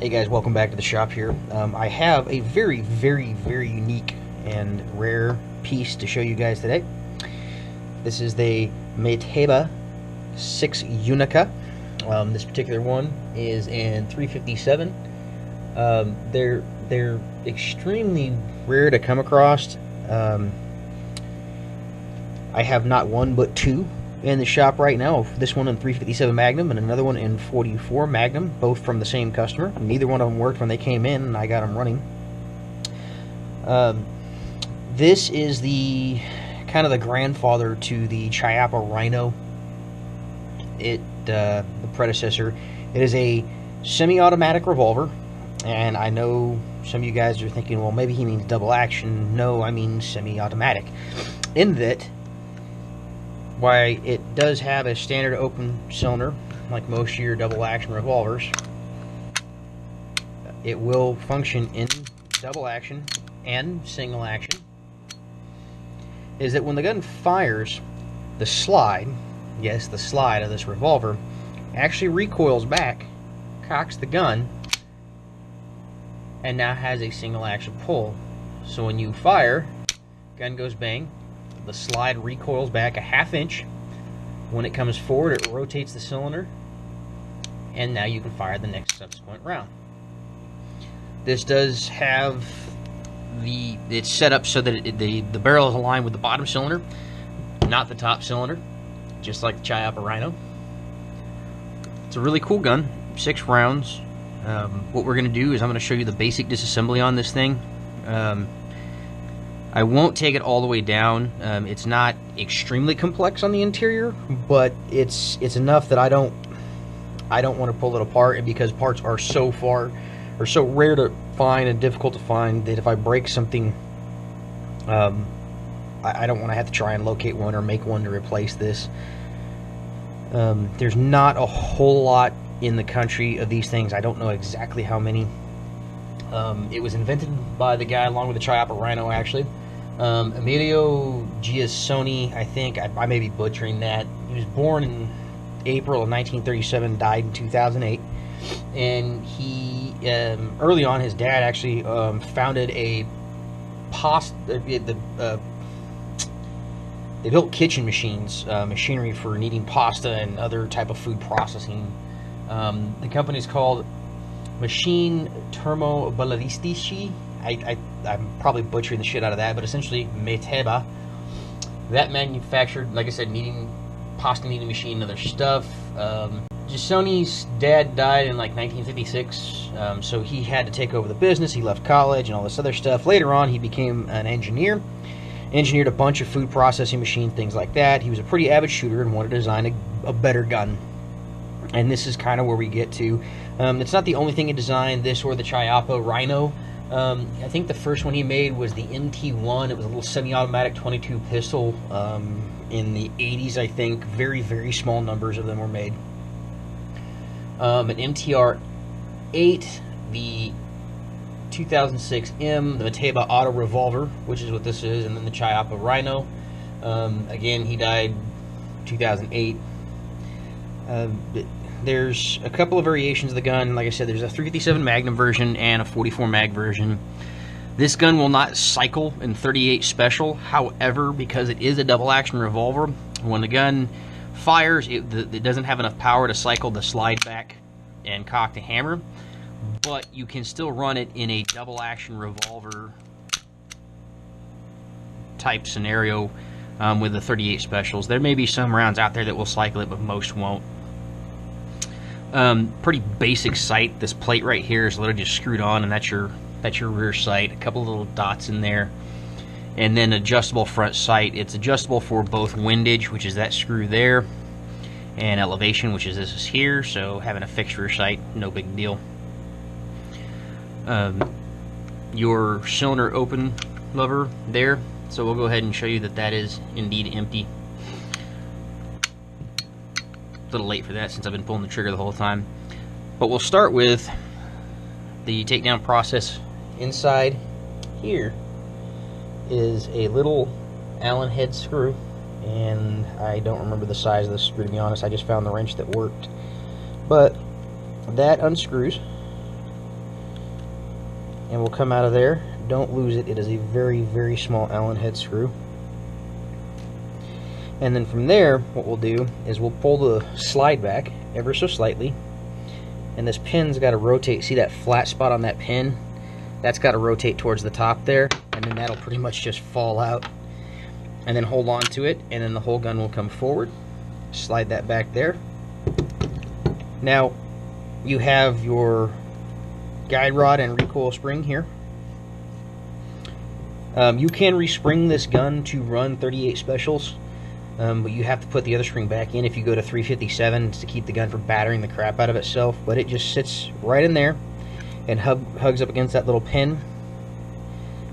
Hey guys, welcome back to the shop here. I have a very unique and rare piece to show you guys today. This is the MaTeBa 6 Unica. This particular one is in 357. They're extremely rare to come across. I have not one but two in the shop right now. This one in 357 Magnum and another one in 44 Magnum, both from the same customer. Neither one of them worked when they came in, and I got them running. This is the kind of the grandfather to the Chiappa Rhino. The predecessor. It is a semi-automatic revolver, and I know some of you guys are thinking, well, maybe he means double action. No, I mean semi-automatic. In that, why it does have a standard open cylinder, like most of your double action revolvers, it will function in double action and single action, is that when the gun fires, the slide, yes, the slide of this revolver, actually recoils back, cocks the gun, and now has a single action pull. So when you fire, gun goes bang, the slide recoils back a ½ inch. When it comes forward, it rotates the cylinder, and now you can fire the next subsequent round. This does have it's set up so that the barrel is aligned with the bottom cylinder, not the top cylinder, just like the Chiappa Rhino. It's a really cool gun, 6 rounds. What we're going to do is I'm going to show you the basic disassembly on this thing. I won't take it all the way down. It's not extremely complex on the interior, but it's enough that I don't want to pull it apart, and because parts are so rare to find and difficult to find, that if I break something, I don't want to have to try and locate one or make one to replace this. There's not a whole lot in the country of these things. I don't know exactly how many. It was invented by the guy along with the Chiappa Rhino, actually. Emilio Giassoni, I think. I may be butchering that. He was born in April of 1937, died in 2008. And he, early on, his dad actually founded a they built kitchen machines, machinery for kneading pasta and other type of food processing. The company is called Machine Termoballeristici. I'm probably butchering the shit out of that, but essentially MaTeBa. That manufactured, like I said, pasta kneading machine and other stuff. Giassoni's dad died in like 1956, so he had to take over the business. He left college and all this other stuff. Later on, he became an engineer. Engineered a bunch of food processing machines, things like that. He was a pretty avid shooter and wanted to design a better gun. And this is kind of where we get to. It's not the only thing he designed, this or the Chiappa Rhino. I think the first one he made was the MT1. It was a little semi-automatic 22 pistol in the 80s, I think. Very small numbers of them were made. An MTR-8, the 2006 M, the MaTeBa Auto Revolver, which is what this is, and then the Chiappa Rhino. Again, he died 2008. There's a couple of variations of the gun. Like I said, there's a 357 Magnum version and a 44 Mag version. This gun will not cycle in 38 Special. However, because it is a double action revolver, when the gun fires, it doesn't have enough power to cycle the slide back and cock the hammer. But you can still run it in a double action revolver type scenario with the 38 Specials. There may be some rounds out there that will cycle it, but most won't. Pretty basic sight. This plate right here is literally just screwed on, and that's your rear sight. A couple of little dots in there, and then adjustable front sight. It's adjustable for both windage, which is that screw there, and elevation, which is this is here. So having a fixed rear sight, no big deal. Your cylinder open lever there. So we'll go ahead and show you that is indeed empty. A little late for that since I've been pulling the trigger the whole time, but we'll start with the takedown process. Inside here is a little Allen head screw, and I don't remember the size of the screw, to be honest. I just found the wrench that worked, but that unscrews, and will come out of there. Don't lose it. It is a very, very small Allen head screw. And then from there, what we'll do is we'll pull the slide back ever so slightly, and this pin's got to rotate. See that flat spot on that pin? That's got to rotate towards the top there, and then that'll pretty much just fall out. And then hold on to it, and then the whole gun will come forward. Slide that back there. Now, you have your guide rod and recoil spring here. You can respring this gun to run 38 specials, but you have to put the other spring back in if you go to 357 to keep the gun from battering the crap out of itself. But it just sits right in there and hugs up against that little pin.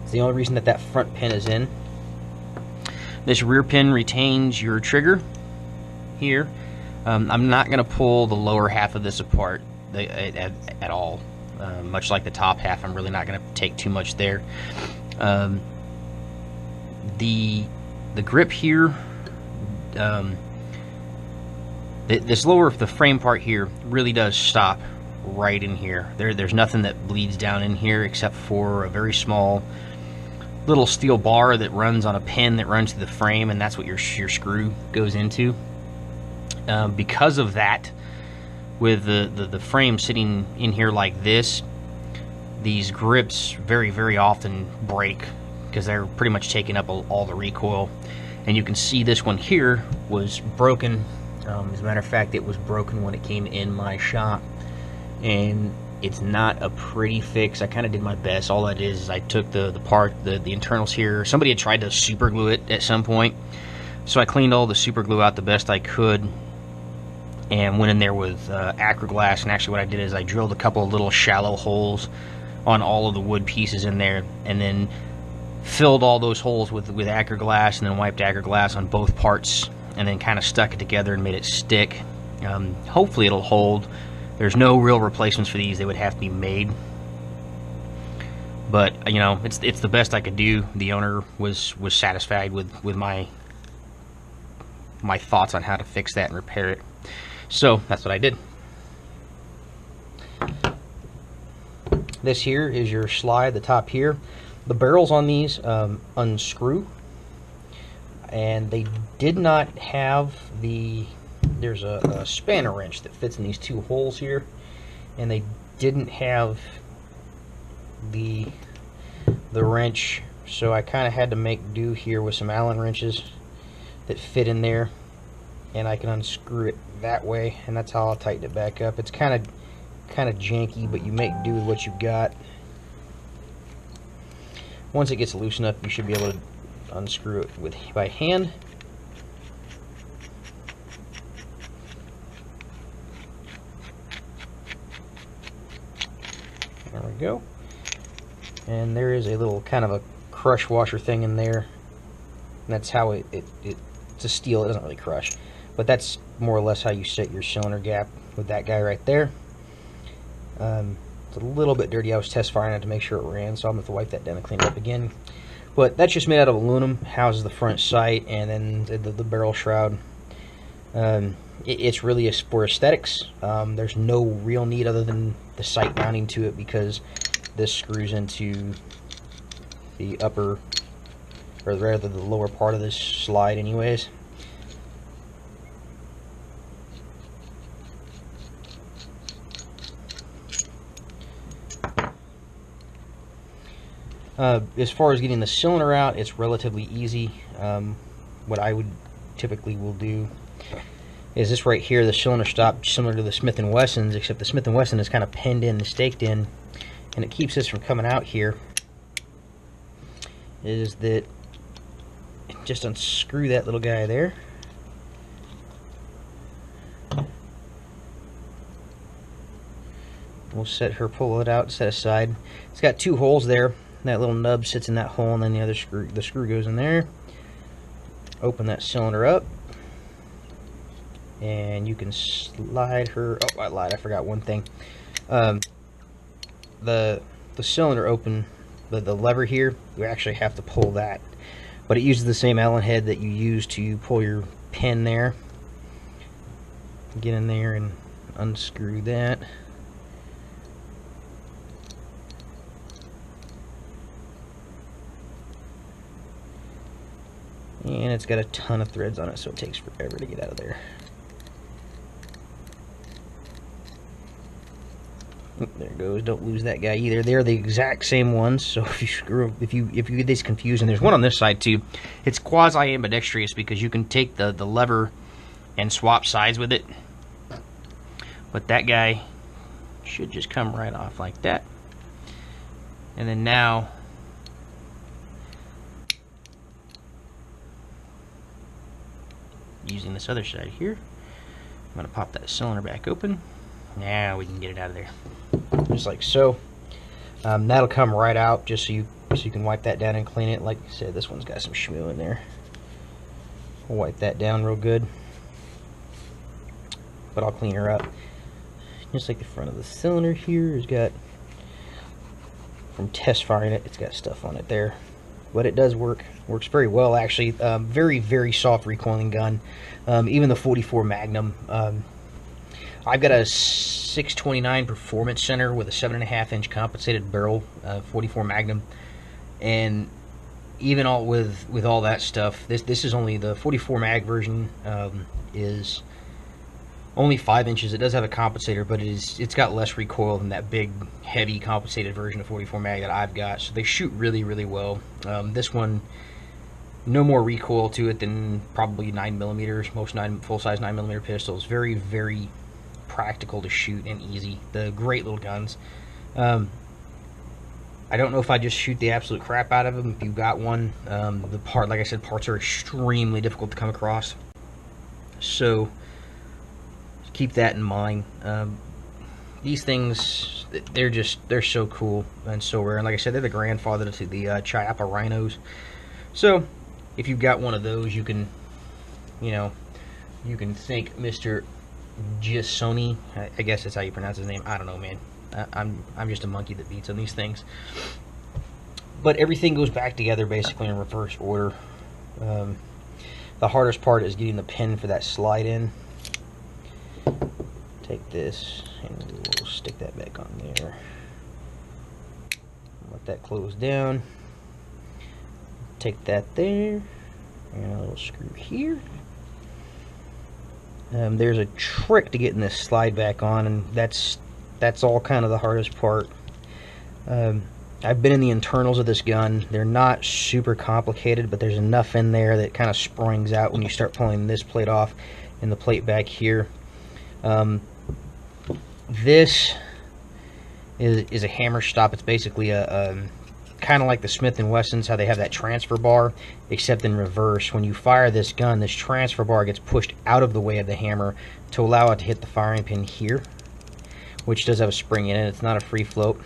It's the only reason that that front pin is in. This rear pin retains your trigger here. I'm not going to pull the lower half of this apart at all. Much like the top half, I'm really not going to take too much there. The grip here, the frame part here really does stop right in here. There's nothing that bleeds down in here except for a very small little steel bar that runs on a pin that runs through the frame, and that's what your screw goes into. Because of that, with the frame sitting in here like this, these grips very, very often break because they're pretty much taking up all the recoil. And you can see this one here was broken. As a matter of fact, it was broken when it came in my shop, and it's not a pretty fix. I kind of did my best. All that is I took the internals here. Somebody had tried to super glue it at some point, so I cleaned all the super glue out the best I could and went in there with Acroglass. And actually what I did is I drilled a couple of little shallow holes on all of the wood pieces in there, and then filled all those holes with Acroglass, and then wiped Acroglass on both parts, and then kind of stuck it together and made it stick. Hopefully it'll hold. There's no real replacements for these. They would have to be made, but you know, it's the best I could do. The owner was satisfied with my thoughts on how to fix that and repair it, so that's what I did. This here is your slide, the top here. The barrels on these unscrew, and they did not have there's a spanner wrench that fits in these two holes here, and they didn't have the wrench, so I kind of had to make do here with some Allen wrenches that fit in there, and I can unscrew it that way, and that's how I'll tighten it back up. It's kind of janky, but you make do with what you've got. Once it gets loose enough, you should be able to unscrew it by hand. There we go. And there is a little kind of a crush washer thing in there. And that's how it's a steel, it doesn't really crush. But that's more or less how you set your cylinder gap with that guy right there. It's a little bit dirty. I was test firing it to make sure it ran, so I'm going to have to wipe that down and clean it up again. But that's just made out of aluminum, houses the front sight, and then the barrel shroud. It's really for aesthetics. There's no real need other than the sight mounting to it, because this screws into the upper, or rather the lower part of this slide anyways. As far as getting the cylinder out, it's relatively easy. What I would typically will do is this right here, the cylinder stop, similar to the Smith & Wesson's, except the Smith & Wesson is kind of pinned in and staked in, and it keeps this from coming out here, is that just unscrew that little guy there. We'll pull it out, set aside. It's got two holes there. That little nub sits in that hole, and then the screw goes in there. Open that cylinder up, and you can slide her. Oh, I lied. I forgot one thing. The cylinder open, the lever here, you actually have to pull that, but it uses the same Allen head that you use to pull your pin there. Get in there and unscrew that. And it's got a ton of threads on it, so it takes forever to get out of there. There it goes. Don't lose that guy either. They're the exact same ones. So if you get this confused, and there's one on this side too. It's quasi ambidextrous because you can take the lever and swap sides with it. But that guy should just come right off like that. And then now, using this other side here, I'm going to pop that cylinder back open. Now we can get it out of there, just like so. That'll come right out, just so you can wipe that down and clean it. Like I said, this one's got some schmoo in there. We'll wipe that down real good, but I'll clean her up. Just like the front of the cylinder here has got, from test firing it, it's got stuff on it there, but it does work. Works very well actually. Very, very soft recoiling gun. Even the 44 Magnum. I've got a 629 Performance Center with a 7.5-inch compensated barrel, 44 Magnum, and even with all that stuff, this is only the 44 Mag version. Is only 5 inches. It does have a compensator, but it's got less recoil than that big, heavy compensated version of 44 Mag that I've got. So they shoot really, really well. This one, no more recoil to it than probably 9mm. Most full-size 9mm pistols. Very, very practical to shoot and easy. The great little guns. I don't know if I just shoot the absolute crap out of them. If you've got one, like I said, parts are extremely difficult to come across. So keep that in mind. These things, they're so cool and so rare. And like I said, they're the grandfather to the Chiappa Rhinos. So if you've got one of those, you can thank Mr. Giasoni. I guess that's how you pronounce his name. I don't know, man. I'm just a monkey that beats on these things. But everything goes back together basically in reverse order. The hardest part is getting the pin for that slide in. Take this and we'll stick that back on there. Let that close down. Take that there. And a little screw here. There's a trick to getting this slide back on, and that's all kind of the hardest part. I've been in the internals of this gun. They're not super complicated, but there's enough in there that kind of springs out when you start pulling this plate off and the plate back here. This is a hammer stop. It's basically a kind of like the Smith & Wessons, how they have that transfer bar, except in reverse. When you fire this gun, this transfer bar gets pushed out of the way of the hammer to allow it to hit the firing pin here, which does have a spring in it. It's not a free float.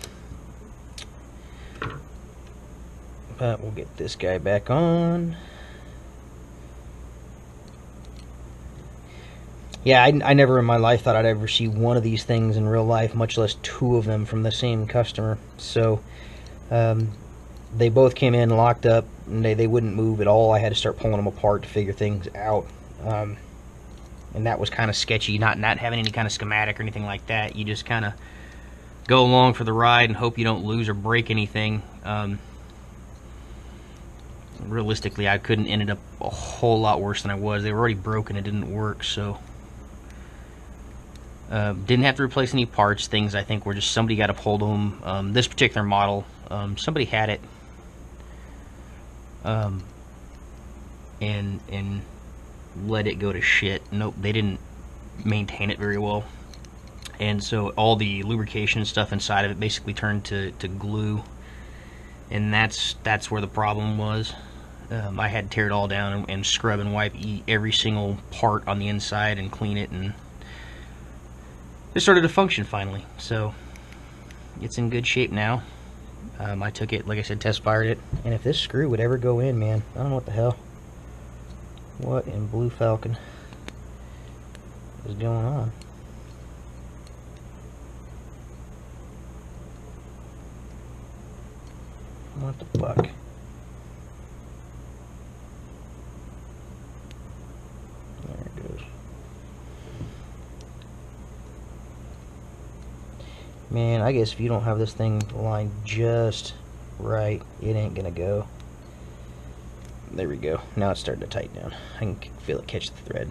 But we'll get this guy back on. Yeah, I never in my life thought I'd ever see one of these things in real life, much less two of them from the same customer. So they both came in locked up, and they wouldn't move at all. I had to start pulling them apart to figure things out, and that was kind of sketchy. Not having any kind of schematic or anything like that. You just kind of go along for the ride and hope you don't lose or break anything. Realistically, I couldn't ended up a whole lot worse than I was. They were already broken. It didn't work, so didn't have to replace any parts. Things I think were just somebody got a hold of them. This particular model, somebody had it. And let it go to shit. Nope, they didn't maintain it very well, and so all the lubrication stuff inside of it basically turned to glue, and that's where the problem was. I had to tear it all down and scrub and wipe every single part on the inside and clean it, and it started to function finally. So it's in good shape now. I took it, like I said, test fired it, and if this screw would ever go in, man, I don't know what the hell. What in Blue Falcon is going on? What the fuck? There it goes. Man, I guess if you don't have this thing lined just right, it ain't gonna go. There we go. Now it's starting to tighten down. I can feel it catch the thread.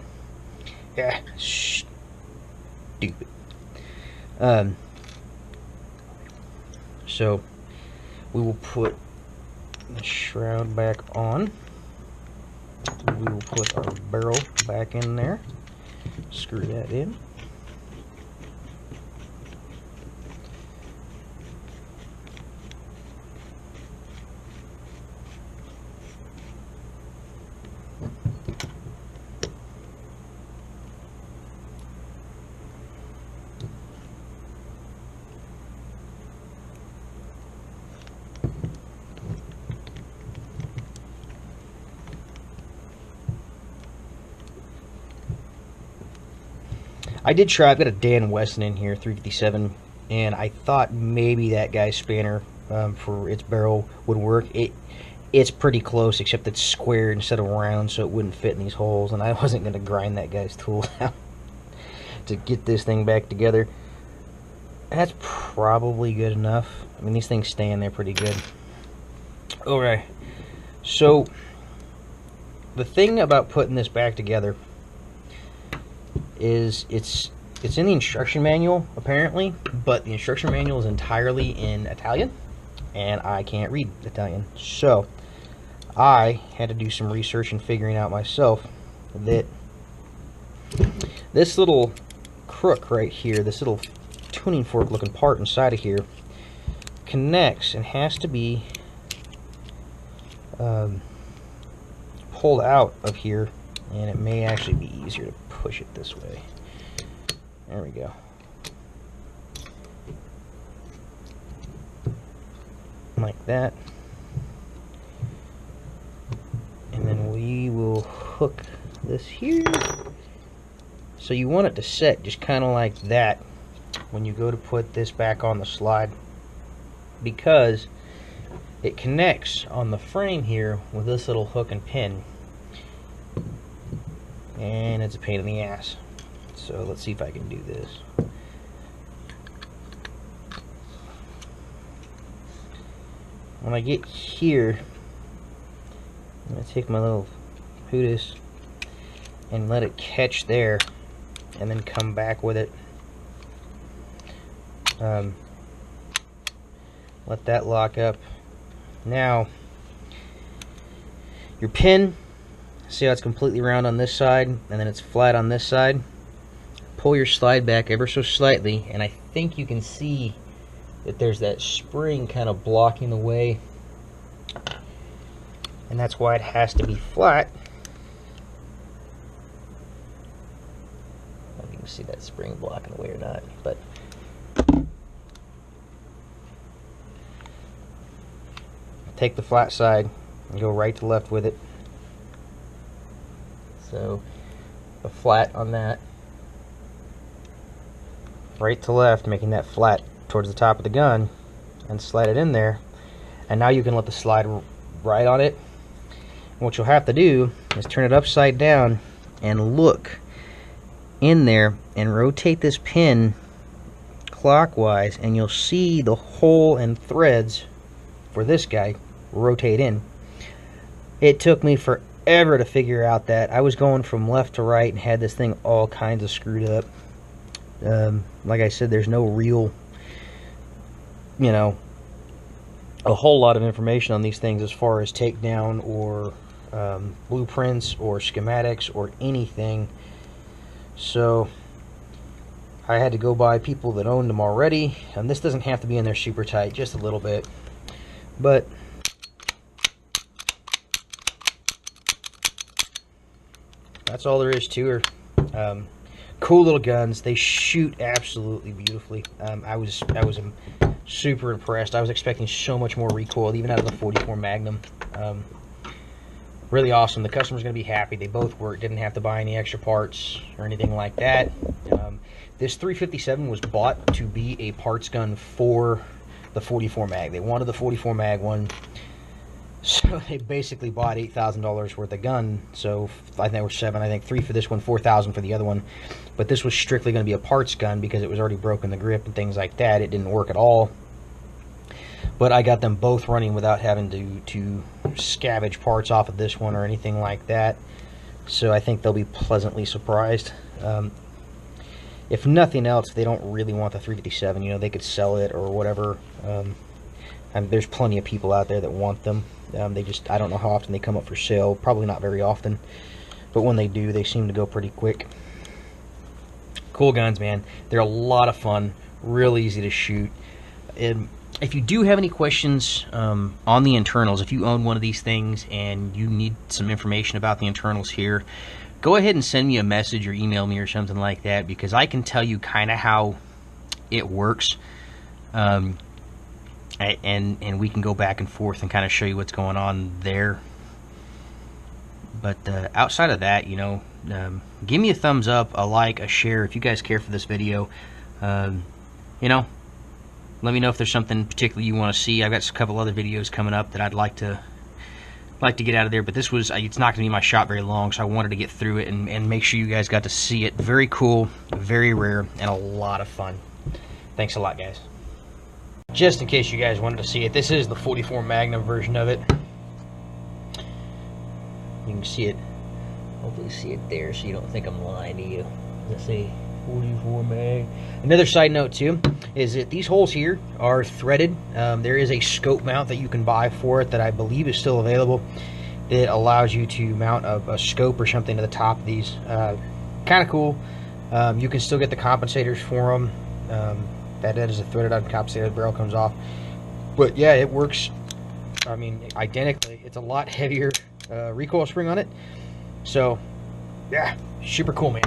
Yeah, stupid. So we will put the shroud back on. We will put our barrel back in there. Screw that in. I did try. I've got a Dan Weston in here, 357, and I thought maybe that guy's spanner for its barrel would work. It's pretty close, except it's square instead of round, so it wouldn't fit in these holes, and I wasn't going to grind that guy's tool out to get this thing back together. That's probably good enough. I mean, these things stay in there pretty good. Alright, so the thing about putting this back together is it's in the instruction manual apparently, but the instruction manual is entirely in Italian and I can't read Italian, so I had to do some research and figuring out myself that this little crook right here, this little tuning fork looking part inside of here, connects and has to be pulled out of here, and it may actually be easier to push it this way. There we go. Like that. And then we will hook this here. So you want it to set just kind of like that when you go to put this back on the slide, because it connects on the frame here with this little hook and pin, and it's a pain in the ass. So let's see if I can do this. When I get here, I'm going to take my little pootis and let it catch there, and then come back with it. Let that lock up. Now, your pin, see how it's completely round on this side, and then it's flat on this side? Pull your slide back ever so slightly, and I think you can see that there's that spring kind of blocking the way, and that's why it has to be flat. I don't know if you can see that spring blocking the way or not, but take the flat side and go right to left with it. So the flat on that, right to left, making that flat towards the top of the gun, and slide it in there. And now you can let the slide right on it. And what you'll have to do is turn it upside down and look in there and rotate this pin clockwise, and you'll see the hole and threads for this guy rotate in. It took me forever to figure out that. I was going from left to right and had this thing all kinds of screwed up. Like I said, there's no real, you know, a whole lot of information on these things as far as takedown or blueprints or schematics or anything. So I had to go by people that owned them already, and this doesn't have to be in there super tight, just a little bit. But that's all there is to her. Cool little guns. They shoot absolutely beautifully. I was super impressed. I was expecting so much more recoil, even out of the 44 Magnum. Really awesome. The customer's going to be happy. They both work. Didn't have to buy any extra parts or anything like that. This 357 was bought to be a parts gun for the 44 mag. They wanted the 44 mag one, so they basically bought $8,000 worth of gun. So I think there were $7,000. I think $3,000 for this one, $4,000 for the other one. But this was strictly going to be a parts gun because it was already broken the grip and things like that. It didn't work at all. but I got them both running without having to scavenge parts off of this one or anything like that. So I think they'll be pleasantly surprised. If nothing else, they don't really want the 357. You know, they could sell it or whatever. And there's plenty of people out there that want them. I don't know how often they come up for sale. Probably not very often. But when they do, they seem to go pretty quick. Cool guns, man. They're a lot of fun. Real easy to shoot. And if you do have any questions on the internals, if you own one of these things and you need some information about the internals here, go ahead and send me a message or email me or something like that, because I can tell you kind of how it works. And we can go back and forth and kind of show you what's going on there. But outside of that, you know, give me a thumbs up, a like, a share if you guys care for this video. You know, let me know if there's something particularly you want to see. I've got a couple other videos coming up that I'd like to get out of there, but this was, it's not going to be my shot very long, so I wanted to get through it and make sure you guys got to see it. Very cool, very rare, and a lot of fun. Thanks a lot, guys. Just in case you guys wanted to see it, this is the 44 Magnum version of it. You can see it, hopefully see it there so you don't think I'm lying to you. Let's see, 44 Mag. Another side note too is that these holes here are threaded. There is a scope mount that you can buy for it that I believe is still available. It allows you to mount a scope or something to the top of these. Kind of cool. You can still get the compensators for them. That is a threaded on compensator. The barrel comes off. But yeah, it works, I mean, identically. It's a lot heavier recoil spring on it. So yeah, super cool, man.